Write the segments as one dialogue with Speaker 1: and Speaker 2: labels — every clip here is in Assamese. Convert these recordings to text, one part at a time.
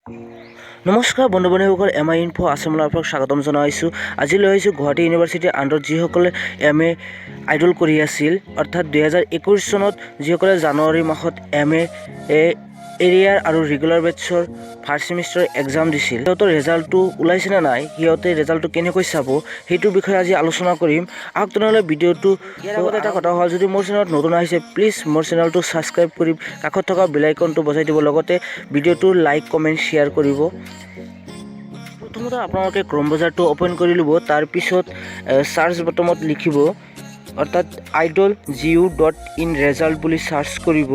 Speaker 1: নমস্কাৰ বন্ধু বান্ধৱীসকল, MI ইনফো আছামলৈ আপোনাক স্বাগতম জনাইছোঁ। আজি লৈ আহিছোঁ গুৱাহাটী ইউনিভাৰ্চিটিৰ আণ্ডাৰত যিসকলে MA আইডল কৰি আছিল, অৰ্থাৎ 2021 চনত যিসকলে জানুৱাৰী মাহত MA এৰিয়াৰ আৰু ৰেগুলাৰ বেটছৰ ফাৰ্ষ্ট ছেমিষ্টাৰ এক্সাম দিছিল, সিহঁতৰ ৰেজাল্টটো ওলাইছে নে নাই, সিহঁতে ৰেজাল্টটো কেনেকৈ চাব, সেইটোৰ বিষয়ে আজি আলোচনা কৰিম। আহক তেনেহ'লে ভিডিঅ'টো। ইয়াৰ আগতে এটা কথা হ'ল, যদি মোৰ চেনেলত নতুন আহিছে প্লিজ মোৰ চেনেলটো ছাবস্ক্ৰাইব কৰি কাষত থকা বেল আইকনটো বজাই দিব, লগতে ভিডিঅ'টো লাইক কমেণ্ট শ্বেয়াৰ কৰিব। প্ৰথমতে আপোনালোকে ক্ৰম ব্ৰাউজাৰটো অ'পেন কৰি ল'ব, তাৰপিছত চাৰ্চ বটনত লিখিব, অৰ্থাৎ idol.gu.in ৰেজাল্ট বুলি চাৰ্চ কৰিব।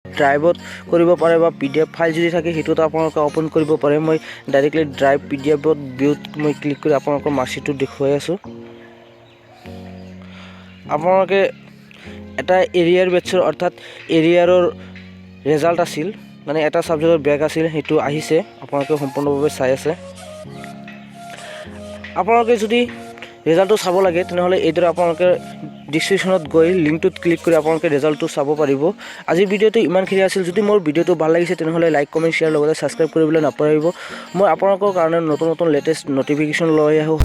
Speaker 1: ড্ৰাইভত কৰিব পাৰে বা PDF ফাইল যদি থাকে সেইটোত আপোনালোকে অ'পেন কৰিব পাৰে। মই ডাইৰেক্টলি ড্ৰাইভ PDFত ভিউত মই ক্লিক কৰি আপোনালোকৰ মাৰ্কশ্বিটটো দেখুৱাই আছোঁ। আপোনালোকে এটা এৰিয়াৰ বেটছৰ, অৰ্থাৎ এৰিয়াৰৰ ৰেজাল্ট আছিল, মানে এটা ছাবজেক্টৰ বেক আছিল, সেইটো আহিছে, আপোনালোকে সম্পূৰ্ণভাৱে চাই আছে। আপোনালোকে যদি ৰেজাল্টটো চাব লাগে তেনেহ'লে এইদৰে আপোনালোকে ডিছক্ৰিপশ্যনত গৈ লিংকটোত ক্লিক কৰি আপোনালোকে ৰেজাল্টটো চাব পাৰিব। আজিৰ ভিডিঅ'টো ইমানখিনি আছিল। যদি মোৰ ভিডিঅ'টো ভাল লাগিছে তেনেহ'লে লাইক কমেণ্ট শ্বেয়াৰ লগতে ছাবস্ক্ৰাইব কৰিবলৈ নাপাহৰিব। মই আপোনালোকৰ কাৰণে নতুন লেটেষ্ট ন'টিফিকেশ্যন লৈ আহোঁ।